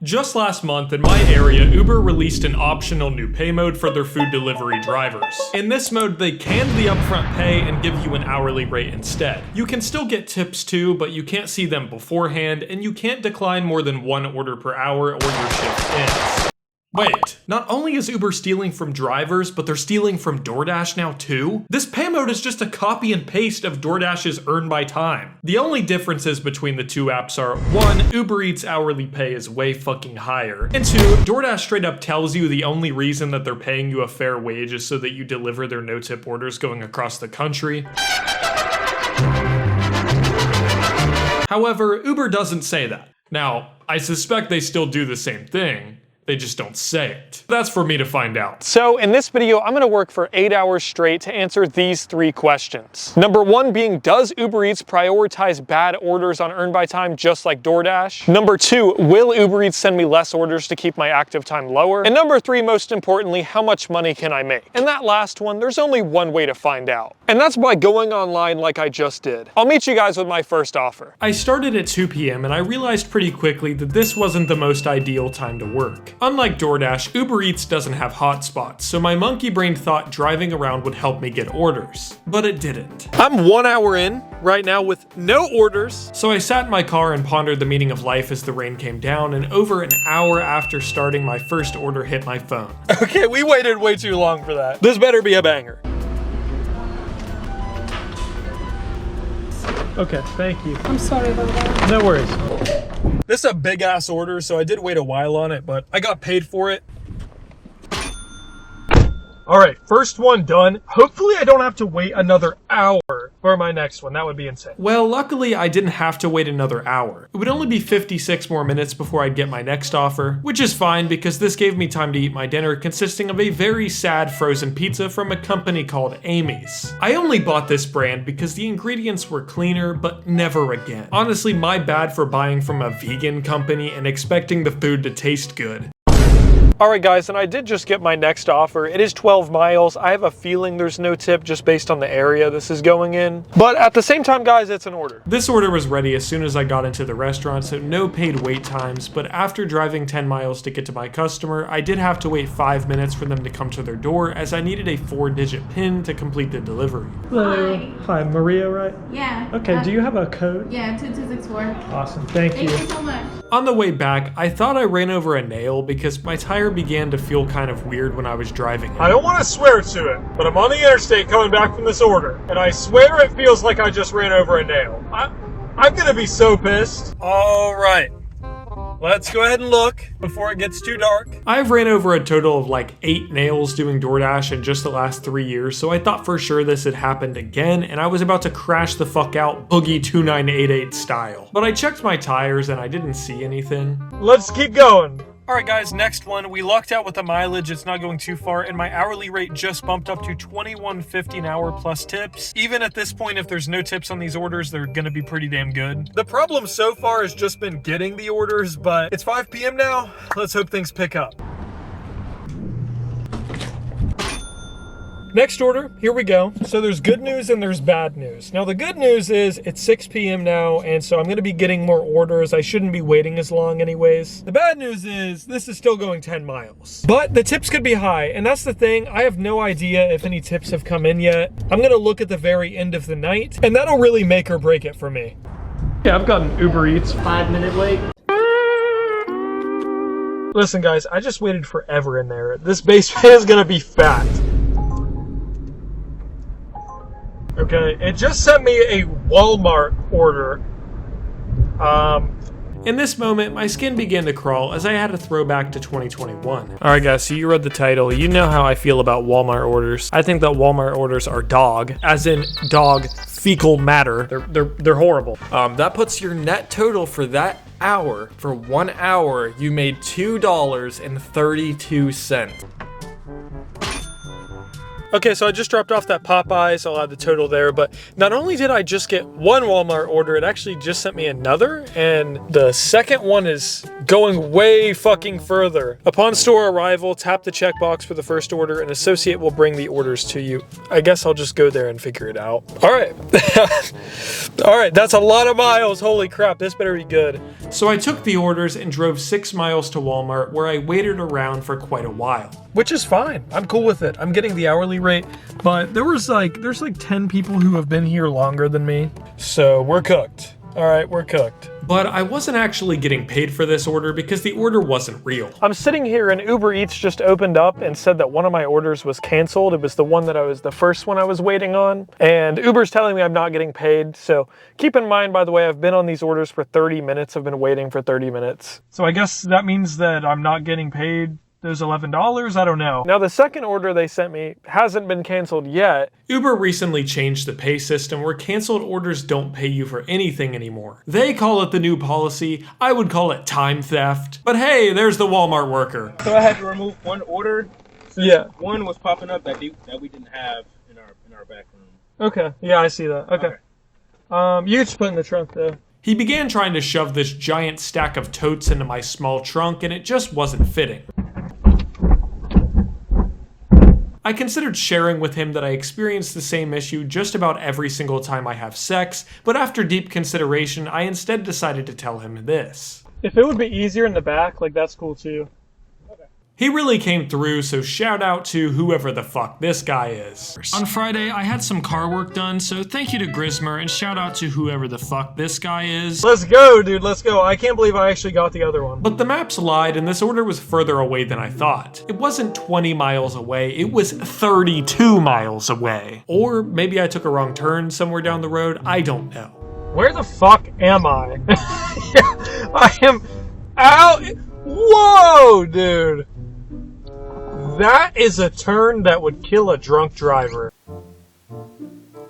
Just last month in my area, Uber released an optional new pay mode for their food delivery drivers. In this mode, they canned the upfront pay and give you an hourly rate instead. You can still get tips too, but you can't see them beforehand, and you can't decline more than 1 order per hour or your shift ends. Wait, not only is Uber stealing from drivers, but they're stealing from DoorDash now too? This pay mode is just a copy and paste of DoorDash's Earn by Time. The only differences between the two apps are, 1, Uber Eats hourly pay is way fucking higher, and 2, DoorDash straight up tells you the only reason that they're paying you a fair wage is so that you deliver their no-tip orders going across the country. However, Uber doesn't say that. Now, I suspect they still do the same thing. They just don't say it. That's for me to find out. So in this video, I'm gonna work for 8 hours straight to answer these 3 questions. Number 1 being, does Uber Eats prioritize bad orders on Earn by Time just like DoorDash? Number 2, will Uber Eats send me less orders to keep my active time lower? And number 3, most importantly, how much money can I make? And that last one, there's only one way to find out. And that's by going online like I just did. I'll meet you guys with my first offer. I started at 2 p.m. and I realized pretty quickly that this wasn't the most ideal time to work. Unlike DoorDash, Uber Eats doesn't have hotspots, so my monkey brain thought driving around would help me get orders. But it didn't. I'm 1 hour in right now with no orders. So I sat in my car and pondered the meaning of life as the rain came down, and over an hour after starting, my first order hit my phone. Okay, we waited way too long for that. This better be a banger. Okay, thank you. I'm sorry about that. No worries. This is a big ass order, so I did wait a while on it, but I got paid for it. All right, first one done. Hopefully I don't have to wait another hour for my next one. That would be insane. Well, luckily I didn't have to wait another hour. It would only be 56 more minutes before I'd get my next offer, which is fine because this gave me time to eat my dinner consisting of a very sad frozen pizza from a company called Amy's. I only bought this brand because the ingredients were cleaner, but never again. Honestly, my bad for buying from a vegan company and expecting the food to taste good. All right, guys, and I did just get my next offer. It is 12 miles. I have a feeling there's no tip just based on the area this is going in. But at the same time, guys, it's an order. This order was ready as soon as I got into the restaurant, so no paid wait times, but after driving 10 miles to get to my customer, I did have to wait 5 minutes for them to come to their door as I needed a 4-digit PIN to complete the delivery. Hello. Hi, Maria, right? Yeah. Okay, do you have a code? Yeah, 2264. Awesome, thank you. Thank you so much. On the way back, I thought I ran over a nail because my tire began to feel kind of weird when I was driving it. I don't want to swear to it, but I'm on the interstate coming back from this order, and I swear it feels like I just ran over a nail. I'm gonna be so pissed. All right, let's go ahead and look before it gets too dark. I've ran over a total of like 8 nails doing DoorDash in just the last 3 years, so I thought for sure this had happened again, and I was about to crash the fuck out Boogie 2988 style. But I checked my tires and I didn't see anything. Let's keep going. All right, guys, next one. We lucked out with the mileage. It's not going too far, and my hourly rate just bumped up to $21.50 an hour plus tips. Even at this point, if there's no tips on these orders, they're gonna be pretty damn good. The problem so far has just been getting the orders, but it's 5 p.m. now. Let's hope things pick up. Next order, here we go. So there's good news and there's bad news. Now the good news is it's 6 p.m. now, and so I'm gonna be getting more orders. I shouldn't be waiting as long anyways. The bad news is this is still going 10 miles. But the tips could be high, and that's the thing. I have no idea if any tips have come in yet. I'm gonna look at the very end of the night, and that'll really make or break it for me. Yeah, I've gotten Uber Eats. 5-minute wait. Listen guys, I just waited forever in there. This base pay is gonna be fat. Okay, it just sent me a Walmart order. In this moment, my skin began to crawl as I had a throwback to 2021. Alright guys, so you read the title. You know how I feel about Walmart orders. I think that Walmart orders are dog, as in dog fecal matter. They're horrible. That puts your net total for that hour, for 1 hour, you made $2.32. Okay, so I just dropped off that Popeyes. I'll add the total there, but not only did I just get one Walmart order, it actually just sent me another, and the second one is going way fucking further. Upon store arrival, tap the checkbox for the first order. An associate will bring the orders to you. I guess I'll just go there and figure it out. All right. All right, that's a lot of miles. Holy crap, this better be good. So I took the orders and drove 6 miles to Walmart, where I waited around for quite a while. Which is fine. I'm cool with it. I'm getting the hourly rate, but there's like 10 people who have been here longer than me. So we're cooked. All right, we're cooked. But I wasn't actually getting paid for this order because the order wasn't real. I'm sitting here and Uber Eats just opened up and said that one of my orders was canceled. It was the first one I was waiting on. And Uber's telling me I'm not getting paid. So keep in mind, by the way, I've been on these orders for 30 minutes. I've been waiting for 30 minutes. So I guess that means that I'm not getting paid those $11? I don't know. Now the second order they sent me hasn't been canceled yet. Uber recently changed the pay system where canceled orders don't pay you for anything anymore. They call it the new policy. I would call it time theft. But hey, there's the Walmart worker. So I had to remove one order. Yeah. One was popping up that we didn't have in our back room. Okay. Yeah, I see that. Okay. You just put in the trunk though. He began trying to shove this giant stack of totes into my small trunk and it just wasn't fitting. I considered sharing with him that I experienced the same issue just about every single time I have sex, but after deep consideration, I instead decided to tell him this. If it would be easier in the back, like that's cool too. He really came through, so shout out to whoever the fuck this guy is. On Friday, I had some car work done, so thank you to Grismer, and shout out to whoever the fuck this guy is. Let's go, dude, let's go. I can't believe I actually got the other one. But the maps lied, and this order was further away than I thought. It wasn't 20 miles away, it was 32 miles away. Or maybe I took a wrong turn somewhere down the road, I don't know. Where the fuck am I? I am out. Whoa, dude. That is a turn that would kill a drunk driver.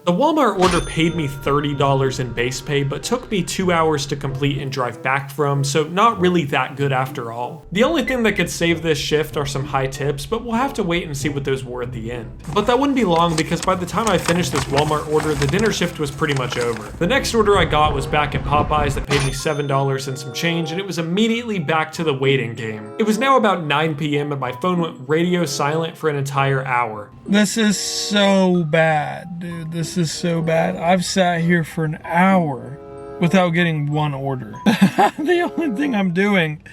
The Walmart order paid me $30 in base pay, but took me 2 hours to complete and drive back from, so not really that good after all. The only thing that could save this shift are some high tips, but we'll have to wait and see what those were at the end. But that wouldn't be long because by the time I finished this Walmart order, the dinner shift was pretty much over. The next order I got was back at Popeyes that paid me $7 and some change, and it was immediately back to the waiting game. It was now about 9 p.m. and my phone went radio silent for an entire hour. This is so bad, dude. This is so bad. I've sat here for an hour without getting one order. The only thing I'm doing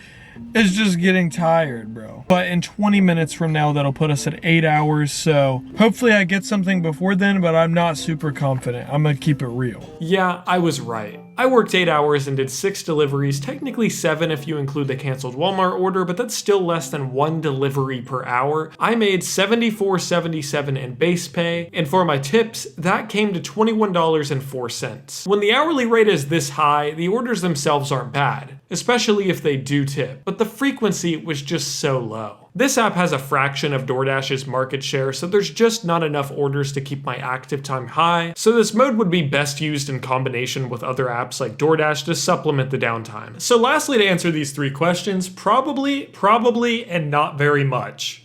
is just getting tired, bro. But in 20 minutes from now, that'll put us at 8 hours. So hopefully I get something before then, but I'm not super confident. I'm gonna keep it real. Yeah, I was right. I worked 8 hours and did 6 deliveries, technically 7 if you include the canceled Walmart order, but that's still less than 1 delivery per hour. I made $74.77 in base pay, and for my tips, that came to $21.04. When the hourly rate is this high, the orders themselves aren't bad, especially if they do tip, but the frequency was just so low. This app has a fraction of DoorDash's market share, so there's just not enough orders to keep my active time high, so this mode would be best used in combination with other apps like DoorDash to supplement the downtime. So lastly, to answer these 3 questions, probably, and not very much.